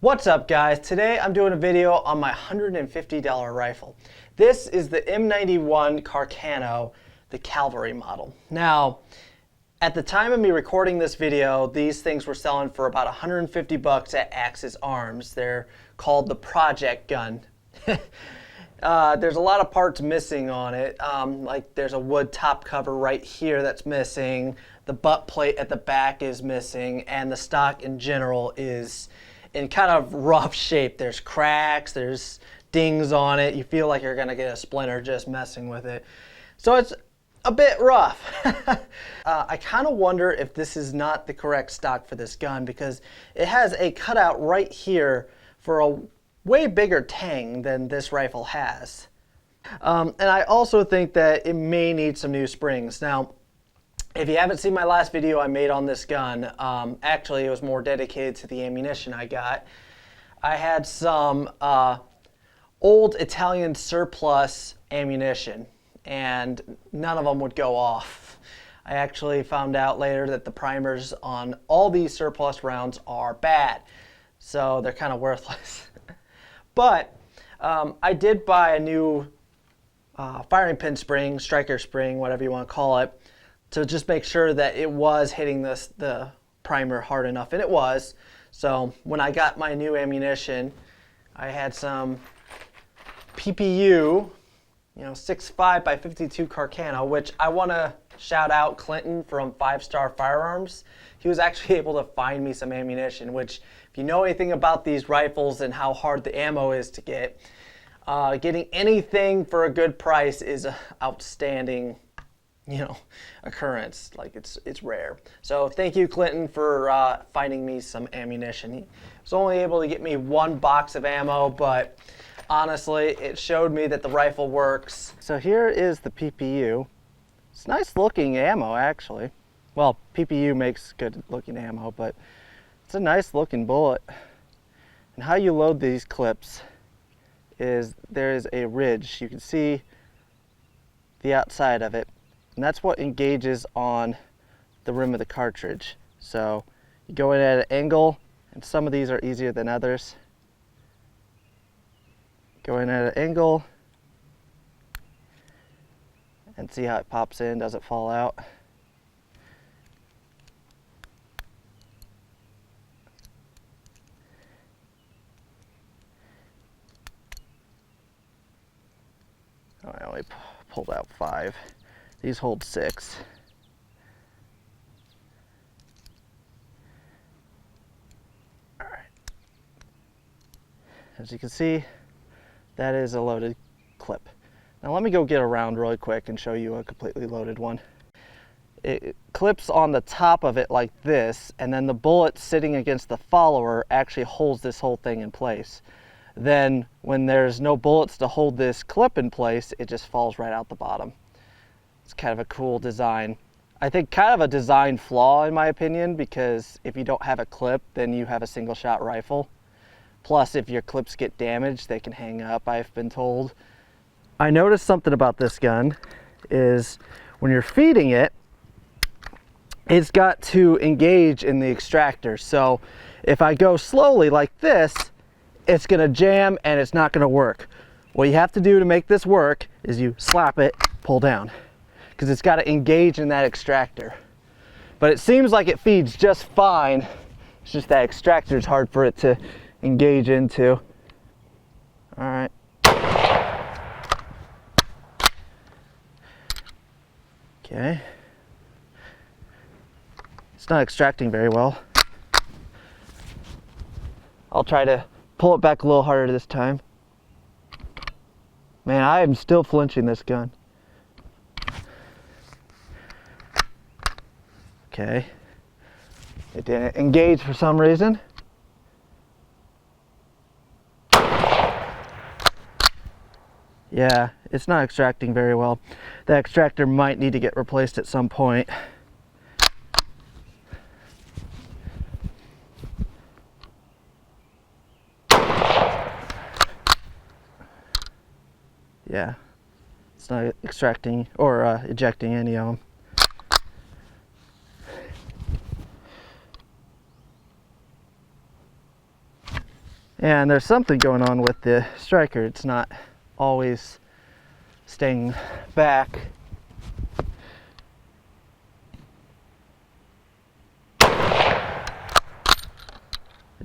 What's up, guys? Today I'm doing a video on my $150 rifle. This is the M91 Carcano, the Cavalry model. Now, at the time of me recording this video, these things were selling for about 150 bucks at Axis Arms. They're called the Project Gun. There's a lot of parts missing on it. Like there's a wood top cover right here that's missing. The butt plate at the back is missing, and the stock in general is in kind of rough shape. There's cracks, there's dings on it. You feel like you're gonna get a splinter just messing with it. So it's a bit rough. I kind of wonder if this is not the correct stock for this gun, because it has a cutout right here for a way bigger tang than this rifle has. And I also think that it may need some new springs. Now, if you haven't seen my last video I made on this gun, actually it was more dedicated to the ammunition I got. I had some old Italian surplus ammunition, and none of them would go off. I actually found out later that the primers on all these surplus rounds are bad, so they're kind of worthless. But I did buy a new firing pin spring, striker spring, whatever you want to call it, to just make sure that it was hitting the primer hard enough, and it was. So when I got my new ammunition, I had some PPU, 6.5 by 52 Carcano, which I want to shout out Clinton from 5 Star Firearms. He was actually able to find me some ammunition, which, if you know anything about these rifles and how hard the ammo is to get, getting anything for a good price is an outstanding occurrence. Like it's rare. So thank you, Clinton, for finding me some ammunition. He was only able to get me one box of ammo, but honestly, it showed me that the rifle works. So here is the PPU. It's nice looking ammo, actually. Well, PPU makes good looking ammo, but it's a nice looking bullet. And how you load these clips is there is a ridge. You can see the outside of it, and that's what engages on the rim of the cartridge. So you go in at an angle, and some of these are easier than others. Go in at an angle and see how it pops in. Does it fall out? Oh, I only pulled out 5. These hold 6. All right. As you can see, that is a loaded clip. Now let me go get around really quick and show you a completely loaded one. It clips on the top of it like this, and then the bullet sitting against the follower actually holds this whole thing in place. Then when there's no bullets to hold this clip in place, it just falls right out the bottom. It's kind of a cool design. I think kind of a design flaw in my opinion, because if you don't have a clip, then you have a single shot rifle. Plus, if your clips get damaged, they can hang up, I've been told. I noticed something about this gun is when you're feeding it, it's got to engage in the extractor. So if I go slowly like this, it's gonna jam and it's not gonna work. What you have to do to make this work is you slap it, pull down, because it's got to engage in that extractor. But it seems like it feeds just fine. It's just that extractor is hard for it to engage into. All right. Okay. It's not extracting very well. I'll try to pull it back a little harder this time. Man, I am still flinching this gun. Okay. It didn't engage for some reason. Yeah, it's not extracting very well. The extractor might need to get replaced at some point. Yeah, it's not extracting or ejecting any of them. And there's something going on with the striker. It's not always staying back. I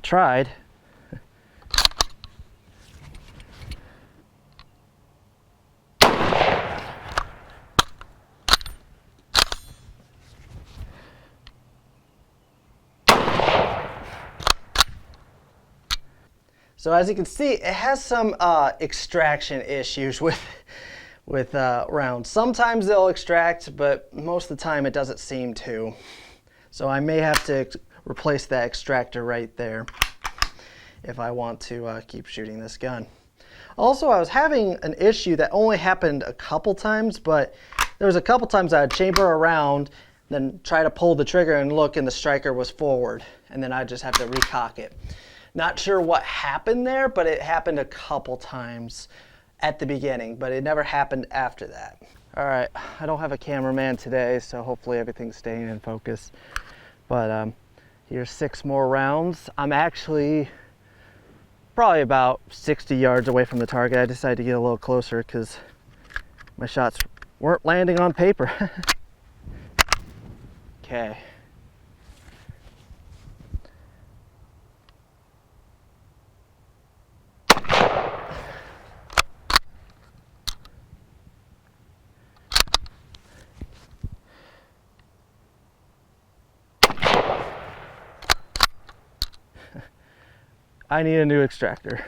tried. So as you can see, it has some extraction issues with rounds. Sometimes they'll extract, but most of the time it doesn't seem to. So I may have to replace that extractor right there if I want to keep shooting this gun. Also, I was having an issue that only happened a couple times, but there was a couple times I'd chamber around, then try to pull the trigger and look, and the striker was forward, and then I'd just have to recock it. Not sure what happened there, but it happened a couple times at the beginning, but it never happened after that. All right, I don't have a cameraman today, so hopefully everything's staying in focus. But here's 6 more rounds. I'm actually probably about 60 yards away from the target. I decided to get a little closer because my shots weren't landing on paper. Okay. I need a new extractor.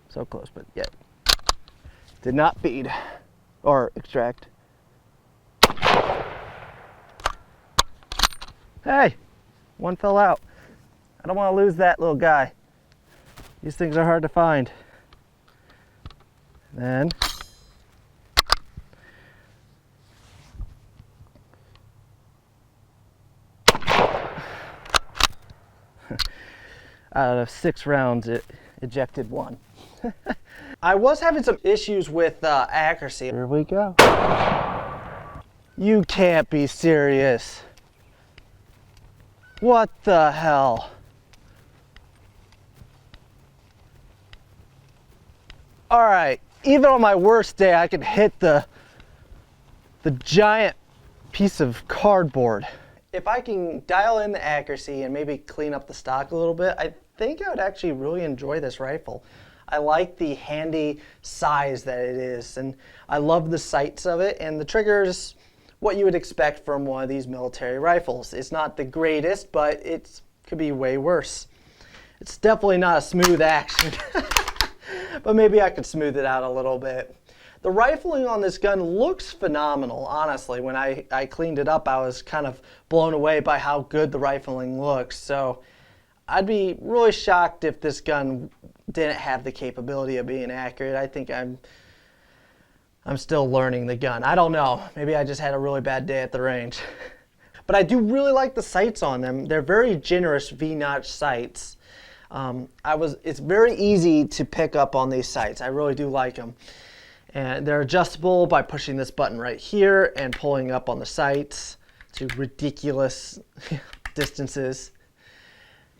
So close, but yet did not feed or extract. Hey, one fell out. I don't want to lose that little guy. These things are hard to find. Then out of 6 rounds, it ejected 1. I was having some issues with accuracy. Here we go. You can't be serious. What the hell? All right, even on my worst day, I can hit the giant piece of cardboard. If I can dial in the accuracy and maybe clean up the stock a little bit, I think I would actually really enjoy this rifle. I like the handy size that it is, and I love the sights of it, and the trigger's what you would expect from one of these military rifles. It's not the greatest, but it could be way worse. It's definitely not a smooth action. But maybe I could smooth it out a little bit. The rifling on this gun looks phenomenal, honestly. When I cleaned it up, I was kind of blown away by how good the rifling looks. So I'd be really shocked if this gun didn't have the capability of being accurate. I think I'm still learning the gun. I don't know. Maybe I just had a really bad day at the range. But I do really like the sights on them. They're very generous V-notch sights. It's very easy to pick up on these sights. I really do like them. And they're adjustable by pushing this button right here and pulling up on the sights to ridiculous distances.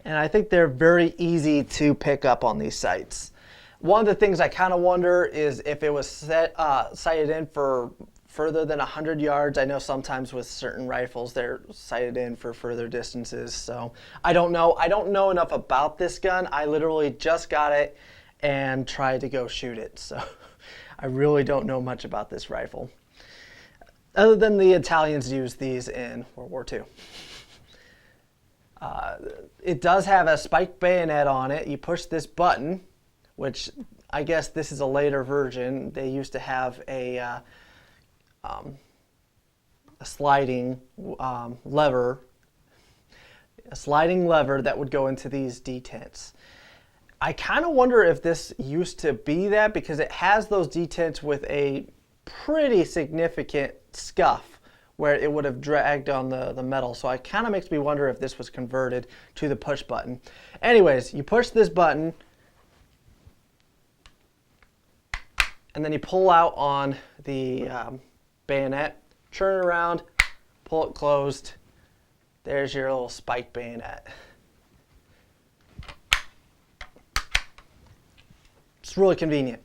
And I think they're very easy to pick up on these sights. One of the things I kind of wonder is if it was sighted in for further than 100 yards. I know sometimes with certain rifles they're sighted in for further distances, so I don't know. I don't know enough about this gun. I literally just got it and tried to go shoot it, so I really don't know much about this rifle. Other than the Italians used these in World War II. It does have a spiked bayonet on it. You push this button, which I guess this is a later version. They used to have a sliding lever that would go into these detents. I kind of wonder if this used to be that, because it has those detents with a pretty significant scuff where it would have dragged on the metal. So it kind of makes me wonder if this was converted to the push button. Anyways, you push this button, and then you pull out on the bayonet, turn it around, pull it closed. There's your little spike bayonet. It's really convenient.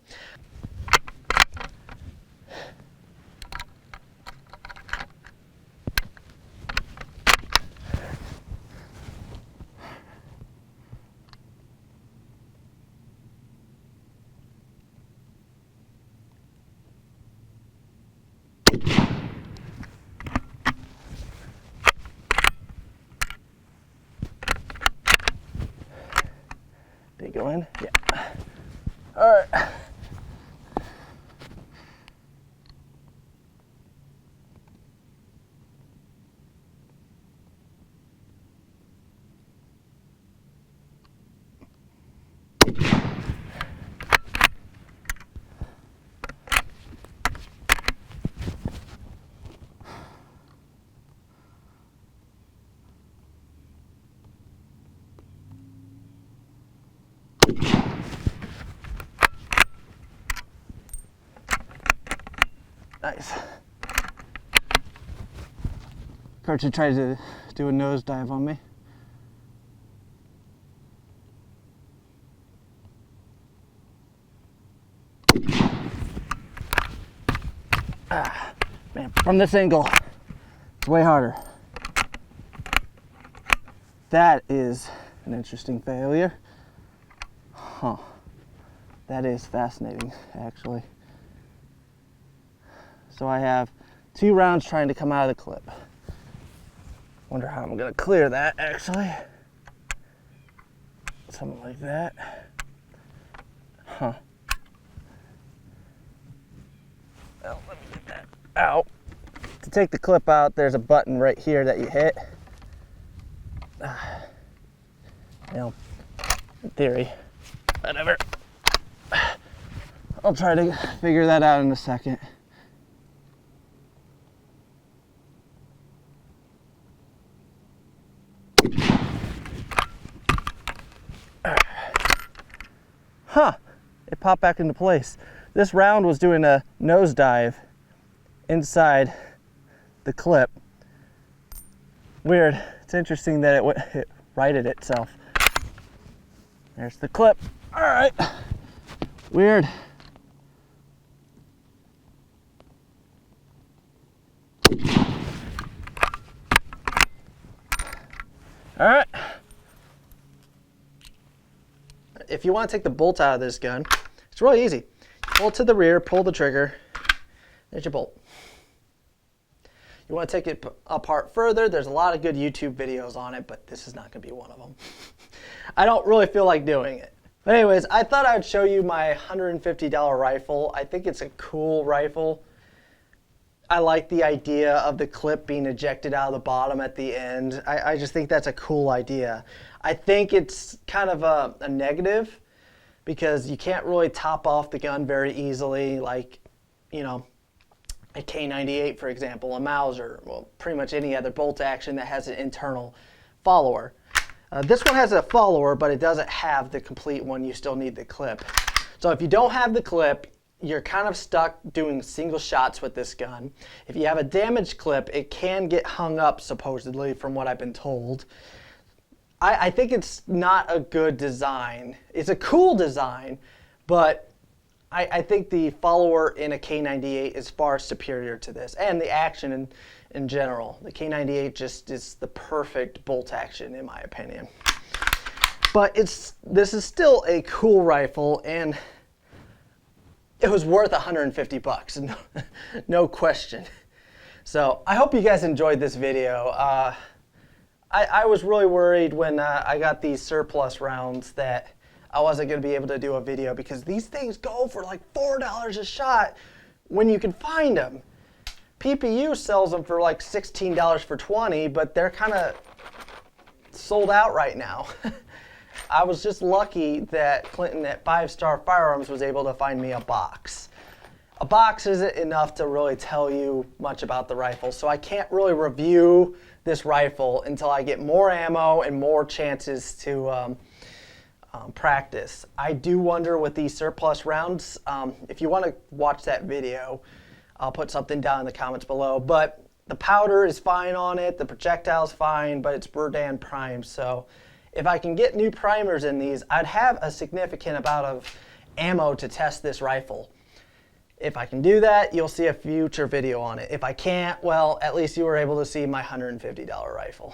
Did it go in? Yeah. All right. Nice. Cartridge tried to do a nosedive on me. Man, from this angle, it's way harder. That is an interesting failure. Huh. That is fascinating, actually. So I have 2 rounds trying to come out of the clip. Wonder how I'm gonna clear that, actually. Something like that. Huh. Well, let me get that out. To take the clip out, there's a button right here that you hit. You know, in theory, whatever. I'll try to figure that out in a second. Huh, it popped back into place. This round was doing a nosedive inside the clip. Weird. It's interesting that it righted itself. There's the clip. All right. Weird. All right. If you want to take the bolt out of this gun, it's really easy. Pull it to the rear, pull the trigger. There's your bolt. You want to take it apart further, there's a lot of good YouTube videos on it, but this is not going to be one of them. I don't really feel like doing it. But anyways, I thought I'd show you my $150 rifle. I think it's a cool rifle. I like the idea of the clip being ejected out of the bottom at the end. I just think that's a cool idea. I think it's kind of a negative because you can't really top off the gun very easily, like, you know, a K98, for example, a Mauser, well, pretty much any other bolt action that has an internal follower. This one has a follower, but it doesn't have the complete one. You still need the clip. So if you don't have the clip, you're kind of stuck doing single shots with this gun. If you have a damaged clip, it can get hung up, supposedly, from what I've been told. I think it's not a good design. It's a cool design, but I think the follower in a K98 is far superior to this, and the action in general. The K98 just is the perfect bolt action, in my opinion. But this is still a cool rifle, and it was worth 150 bucks, no question. So I hope you guys enjoyed this video. I was really worried when I got these surplus rounds that I wasn't going to be able to do a video because these things go for like $4 a shot when you can find them. PPU sells them for like $16 for 20, but they're kind of sold out right now. I was just lucky that Clinton at 5 Star Firearms was able to find me a box. a box isn't enough to really tell you much about the rifle, so I can't really review this rifle until I get more ammo and more chances to practice. I do wonder with these surplus rounds, if you want to watch that video, I'll put something down in the comments below, but the powder is fine on it, the projectile is fine, but it's Berdan prime, so if I can get new primers in these, I'd have a significant amount of ammo to test this rifle. If I can do that, you'll see a future video on it. If I can't, well, at least you were able to see my $150 rifle.